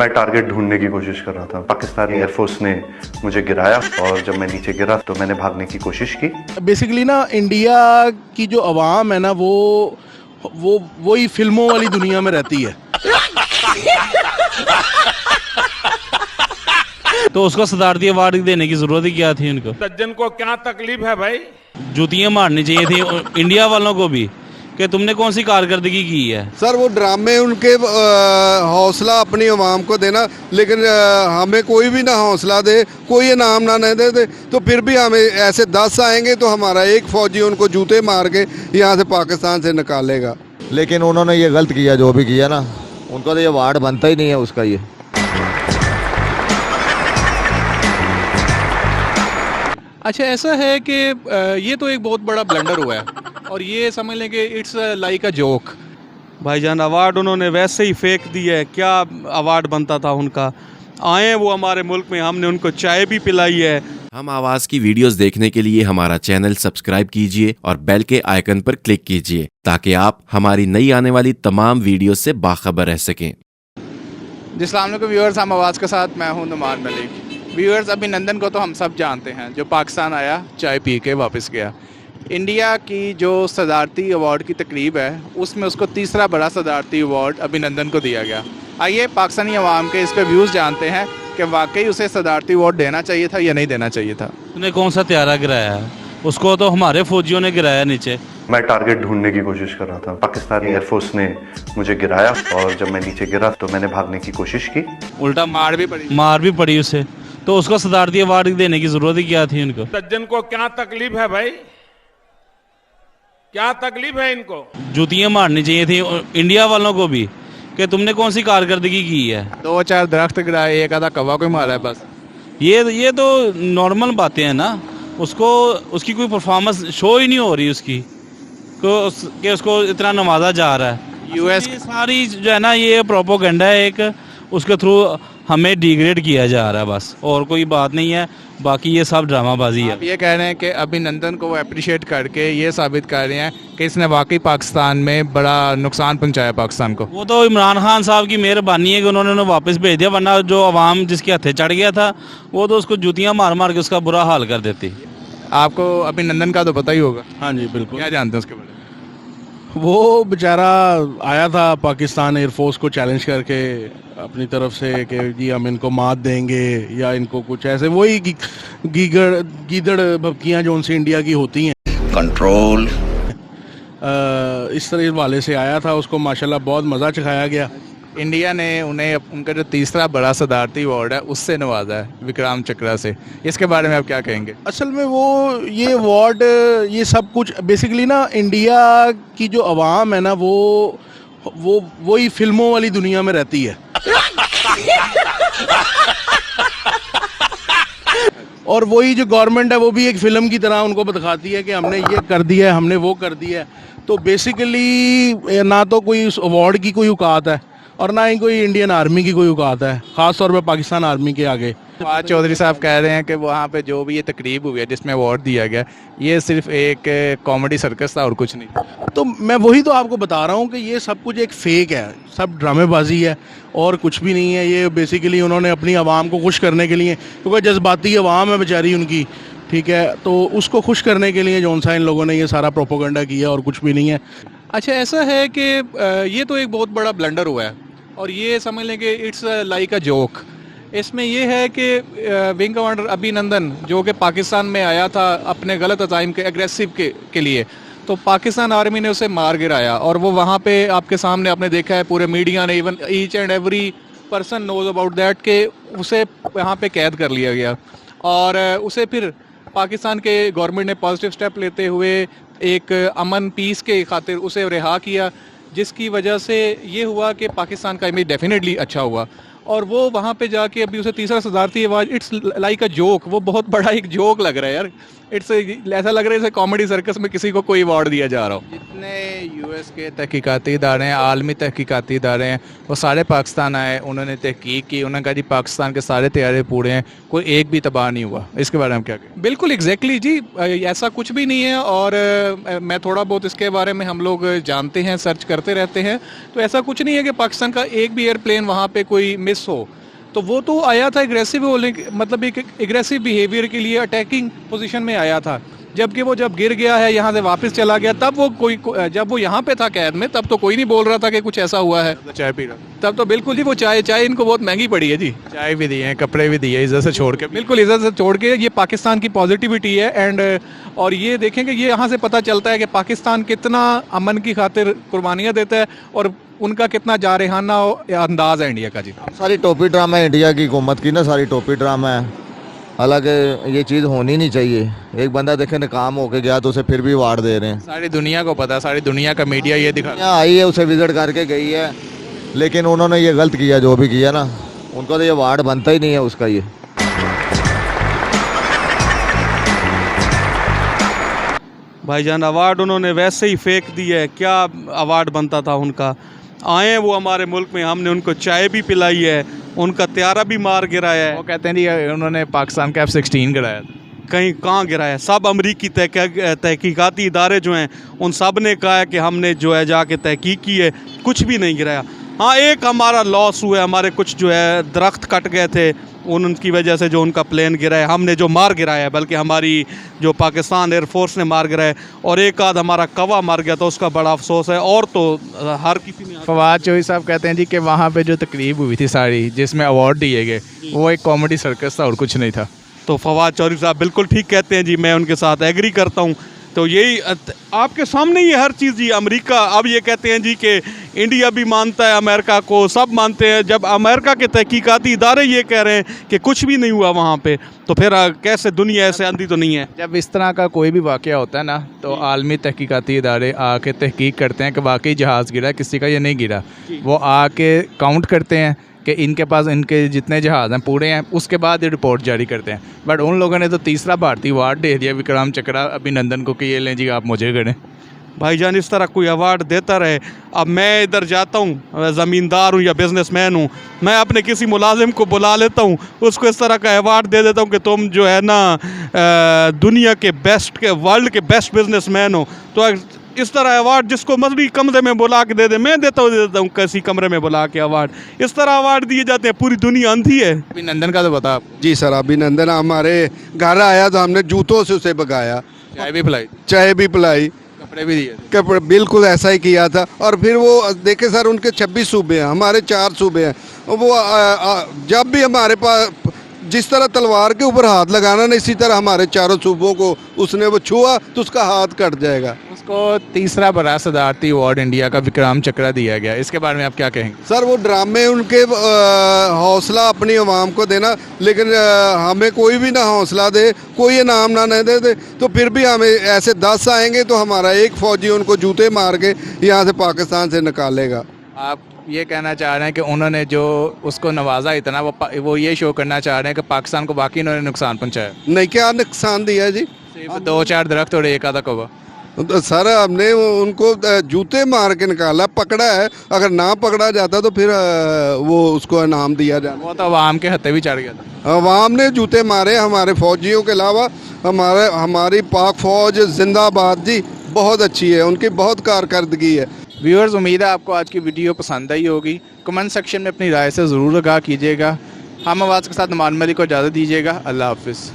मैं टारगेट ढूंढने की कोशिश कर रहा था। पाकिस्तानी एयरफोर्स ने मुझे गिराया और जब मैं नीचे गिरा तो मैंने भागने की कोशिश की। बेसिकली ना इंडिया की जो आवाम है ना वो वही फिल्मों वाली दुनिया में रहती है। तो उसको सदारती अवार्ड देने की जरूरत ही क्या थी उनको? सज्जन को क्या तकलीफ है भाई? जूतियां मारनी चाहिए थी इंडिया वालों को भी कि तुमने कौन सी कारकर्दगी की है। सर वो ड्रामे उनके हौसला अपनी आवाम को देना, लेकिन हमें कोई भी ना हौसला दे, कोई इनाम ना दे तो फिर भी हमें ऐसे 10 आएंगे तो हमारा एक फौजी उनको जूते मार के यहाँ से पाकिस्तान से निकालेगा। लेकिन उन्होंने ये गलत किया जो भी किया ना, उनको तो ये अवार्ड बनता ही नहीं है उसका। ये अच्छा, ऐसा है कि ये तो एक बहुत बड़ा ब्लंडर हुआ है और ये समझ लें कि इट्स लाइक अ जोक। भाईजान अवार्ड उन्होंने वैसे ही फेंक दिया है, क्या अवार्ड बनता था उनका। आए वो हमारे मुल्क में, हमने उनको चाय भी पिलाई है। हम आवाज की वीडियोस देखने के लिए हमारा चैनल सब्सक्राइब कीजिए और बेल के आइकन पर क्लिक कीजिए ताकि आप हमारी नई आने वाली तमाम वीडियो से बाखबर रह सकें। अस्सलाम वालेकुम व्यूअर्स, हम आवाज़ के साथ मैं हूं नुमान मलिक। व्यूअर्स, अभिनंदन को तो हम सब जानते हैं, जो पाकिस्तान आया चाय पी के वापस गया। इंडिया की जो सदारती अवार्ड की तकरीब है उसमें उसको तीसरा बड़ा सदारती अवार्ड अभिनंदन को दिया गया। आइए पाकिस्तानी अवाम के इस पे व्यूज़ जानते हैं कि वाकई उसे सदारती अवार्ड देना चाहिए था या नहीं देना चाहिए था। तूने कौन सा त्यारा गिराया है? उसको तो हमारे फौजियों ने गिराया नीचे। मैं टारगेट ढूंढने की कोशिश कर रहा था। पाकिस्तानी एयरफोर्स ने मुझे गिराया और जब मैं नीचे गिरा तो मैंने भागने की कोशिश की। उल्टा मार भी पड़ी उसे। तो उसको सदारती अवार्ड देने की जरूरत ही क्या थी उनको? सज्जन को क्या तकलीफ है भाई? क्या तकलीफ है इनको? जूतियां मारनी चाहिए थी इंडिया वालों को भी कि तुमने कौन सी कारकर्दगी की है। 2-4 दरख्त गिराए, एक आधा कौवा कोई मारा है बस। ये तो नॉर्मल बातें हैं ना। उसकी कोई परफॉर्मेंस शो ही नहीं हो रही उसकी कि उसको इतना नवाजा जा रहा है। यूएस सारी जो है ना, ये प्रोपोगेंडा है एक, उसके थ्रू हमें डिग्रेड किया जा रहा है बस, और कोई बात नहीं है। बाकी ये सब ड्रामाबाजी है। आप ये कह रहे हैं कि अभिनंदन को वो अप्रिशिएट करके ये साबित कर रहे हैं कि इसने वाकई पाकिस्तान में बड़ा नुकसान पहुंचाया पाकिस्तान को। वो तो इमरान खान साहब की मेहरबानी है कि उन्होंने उन्हें वापस भेज दिया, वरना जो अवाम जिसके हथे चढ़ गया था वो तो उसको जूतियां मार मार के उसका बुरा हाल कर देती। आपको अभिनंदन का तो पता ही होगा। हाँ जी बिल्कुल। क्या जानते हैं उसके बारे में? वो बेचारा आया था पाकिस्तान एयरफोर्स को चैलेंज करके अपनी तरफ से कि जी हम इनको मात देंगे या इनको कुछ ऐसे, वही गीदड़ भपकियाँ जो उनसे इंडिया की होती हैं, कंट्रोल इस तरह वाले से आया था। उसको माशाल्लाह बहुत मज़ा चखाया गया। इंडिया ने उन्हें उनका जो तीसरा बड़ा सदारती अवार्ड है उससे नवाजा है, विक्रम चक्रा से। इसके बारे में आप क्या कहेंगे? असल में वो ये अवार्ड, ये सब कुछ बेसिकली ना इंडिया की जो आवाम है ना वो वही फिल्मों वाली दुनिया में रहती है। और वही जो गवर्नमेंट है वो भी एक फिल्म की तरह उनको दिखाती है कि हमने ये कर दिया है, हमने वो कर दिया है। तो बेसिकली ना तो कोई उस अवार्ड की कोई औकात है और ना ही कोई इंडियन आर्मी की कोई औकात है, ख़ास तौर पे पाकिस्तान आर्मी के आगे। फवाद चौधरी साहब कह रहे हैं कि वहाँ पे जो भी ये तकरीब हुई है जिसमें अवार्ड दिया गया, ये सिर्फ एक कॉमेडी सर्कस था और कुछ नहीं। तो मैं वही तो आपको बता रहा हूँ कि ये सब कुछ एक फेक है, सब ड्रामेबाजी है और कुछ भी नहीं है। ये बेसिकली उन्होंने अपनी आवाम को खुश करने के लिए, क्योंकि जज्बाती आवाम है बेचारी उनकी, ठीक है, तो उसको खुश करने के लिए जौन सा इन लोगों ने ये सारा प्रोपोगेंडा किया और कुछ भी नहीं है। अच्छा, ऐसा है कि ये तो एक बहुत बड़ा ब्लंडर हुआ है और ये समझ लें कि इट्स लाइक अ जोक। इसमें यह है कि विंग कमांडर अभिनंदन जो कि पाकिस्तान में आया था अपने गलत अज़ाइम के एग्रेसिव के लिए, तो पाकिस्तान आर्मी ने उसे मार गिराया और वो वहाँ पे आपके सामने आपने देखा है, पूरे मीडिया ने, even each and every person knows about that, कि उसे वहाँ पे कैद कर लिया गया और उसे फिर पाकिस्तान के गवर्नमेंट ने पॉजिटिव स्टेप लेते हुए एक अमन पीस के खातिर उसे रिहा किया, जिसकी वजह से ये हुआ कि पाकिस्तान का इमेज डेफिनेटली अच्छा हुआ। और वो वहाँ पे जाके अभी उसे तीसरा सदारती award, it's like a joke, वो बहुत बड़ा एक जोक लग रहा है यार। इट्स ऐसा लग रहा है जैसे कॉमेडी सर्कस में किसी को कोई अवार्ड दिया जा रहा हो। जितने यूएस के तहकीकाती इदारे हैं, आलमी तहकीकाती इदारे हैं, वो सारे पाकिस्तान आए, उन्होंने तहकीक की, उन्होंने कहा जी पाकिस्तान के सारे तैयारे पूरे हैं, कोई एक भी तबाह नहीं हुआ। इसके बारे में क्या कहें? बिल्कुल एग्जैक्टली जी, ऐसा कुछ भी नहीं है। और मैं थोड़ा बहुत इसके बारे में हम लोग जानते हैं, सर्च करते रहते हैं, तो ऐसा कुछ नहीं है कि पाकिस्तान का एक भी एयरप्लेन वहाँ पे कोई मिस हो। तो वो तो आया था एग्रेसिव होने, मतलब एक एग्रेसिव बिहेवियर के लिए अटैकिंग पोजीशन में आया था, जबकि वो जब गिर गया है, यहाँ से वापस चला गया, तब वो जब वो यहाँ पे था कैद में, तब तो कोई नहीं बोल रहा था कि कुछ ऐसा हुआ है। चाय पी रहा तब तो बिल्कुल जी, वो चाय इनको बहुत महंगी पड़ी है जी। चाय भी दिए हैं, कपड़े भी दिए, इज्जत से छोड़ के, बिल्कुल इज्जत से छोड़ के। ये पाकिस्तान की पॉजिटिविटी है। एंड और ये देखेंगे, ये यहाँ से पता चलता है कि पाकिस्तान कितना अमन की खातिर कुर्बानियाँ देता है और उनका कितना जारहाना अंदाज है इंडिया का जी। सारी टोपी ड्रामा है इंडिया की हुकूमत की ना, सारी टोपी ड्रामा है। हालांकि ये चीज़ होनी नहीं चाहिए। एक बंदा देखे नाकाम होके गया तो उसे फिर भी अवार्ड दे रहे हैं। सारी दुनिया को पता है, सारी दुनिया का मीडिया ये दिखा आई है, उसे विजिट करके गई है, लेकिन उन्होंने ये गलत किया जो भी किया ना, उनको तो ये अवार्ड बनता ही नहीं है उसका। ये भाईजान अवार्ड उन्होंने वैसे ही फेंक दिया है, क्या अवार्ड बनता था उनका। आए वो हमारे मुल्क में, हमने उनको चाय भी पिलाई है, उनका त्यारा भी मार गिराया है। वो कहते हैं जी उन्होंने पाकिस्तान का F-16 गिराया था। कहीं कहाँ गिराया? सब अमरीकी तहकीकाती इदारे जो हैं उन सब ने कहा है कि हमने जो है जाके तहकीक की है, कुछ भी नहीं गिराया। हाँ, एक हमारा लॉस हुआ है, हमारे कुछ जो है दरख्त कट गए थे, उनकी वजह से जो उनका प्लेन गिरा है, हमने जो मार गिराया है, बल्कि हमारी जो पाकिस्तान एयरफोर्स ने मार गिराया, और एक आध हमारा कवा मार गया, तो उसका बड़ा अफसोस है। और तो हर किसी ने। फवाद चौधरी साहब कहते हैं जी कि वहाँ पे जो तकरीब हुई थी सारी, जिसमें अवार्ड दिए गए, वो एक कॉमेडी सर्कस था और कुछ नहीं था। तो फवाद चौधरी साहब बिल्कुल ठीक कहते हैं जी, मैं उनके साथ एग्री करता हूँ। तो यही आपके सामने ही हर चीज़ जी। अमेरिका अब ये कहते हैं जी कि इंडिया भी मानता है अमेरिका को, सब मानते हैं। जब अमेरिका के तहकीकाती इदारे ये कह रहे हैं कि कुछ भी नहीं हुआ वहाँ पे, तो फिर कैसे दुनिया ऐसे अंधी तो नहीं है। जब इस तरह का कोई भी वाक़या होता है ना, तो आलमी तहकीकाती इदारे आके तहकीक करते हैं कि वाकई जहाज़ गिरा, किसी का ये नहीं गिरा। वो आके काउंट करते हैं कि इनके पास इनके जितने जहाज़ हैं पूरे हैं, उसके बाद ये रिपोर्ट जारी करते हैं। बट उन लोगों ने तो तीसरा भारतीय अवार्ड दे दिया विक्रम चक्रा अभिनंदन को कि ये लें जी आप मुझे गढ़ें। भाईजान इस तरह कोई अवार्ड देता रहे। अब मैं इधर जाता हूँ, ज़मींदार हूँ या बिजनेसमैन हूँ, मैं अपने किसी मुलाजिम को बुला लेता हूँ, उसको इस तरह का अवार्ड दे देता हूँ कि तुम जो है ना दुनिया के बेस्ट के वर्ल्ड के बेस्ट बिजनेसमैन हो। तो इस तरह अवार्ड जिसको मजबूरी कमरे में बुला के दे दे, मैं देता हूँ किसी कमरे में बुला के अवार्ड। इस तरह अवार्ड दिए जाते हैं। पूरी दुनिया अंधी है। अभिनंदन का तो बता आप। जी सर, अभिनंदन हमारे घर आया तो हमने जूतों से उसे भगाया, चाय भी पिलाई, चाय भी पिलाई, कपड़े भी दिए, कपड़े, बिल्कुल ऐसा ही किया था। और फिर वो देखे सर, उनके 26 सूबे हैं, हमारे 4 सूबे हैं। वो जब भी हमारे पास जिस तरह तलवार के ऊपर हाथ लगाना ना, इसी तरह हमारे चारों सूबों को उसने वो छुआ तो उसका हाथ कट जाएगा। उसको तीसरा बड़ा सदारती अवार्ड इंडिया का विक्रम चक्रा दिया गया। इसके बारे में आप क्या कहेंगे? सर वो ड्रामे उनके हौसला अपनी आवाम को देना, लेकिन हमें कोई भी ना हौसला दे, कोई इनाम ना दे तो फिर भी हमें ऐसे 10 आएंगे तो हमारा एक फौजी उनको जूते मार के यहाँ से पाकिस्तान से निकालेगा। आप ये कहना चाह रहे हैं कि उन्होंने जो उसको नवाजा इतना, वो ये शो करना चाह रहे हैं कि पाकिस्तान को बाकी इन्होंने नुकसान पहुंचाया? नहीं, क्या नुकसान दिया जी? सिर्फ 2-4 दरख्त और एक आधा कौवा। तो सर हमने उनको जूते मार के निकाला, पकड़ा है। अगर ना पकड़ा जाता तो फिर वो उसको इनाम दिया जाता। वो तो अवाम के हत्थे भी चढ़ गया था। अवाम ने जूते मारे हमारे फौजियों के अलावा। हमारी पाक फौज जिंदाबाद जी, बहुत अच्छी है, उनकी बहुत कारकर्दगी है। व्यूअर्स, उम्मीद है आपको आज की वीडियो पसंद आई होगी। कमेंट सेक्शन में अपनी राय से ज़रूर आगाह कीजिएगा। हम आवाज़ के साथ नुमान मलिक को इजाज़त दीजिएगा। अल्लाह हाफिज़।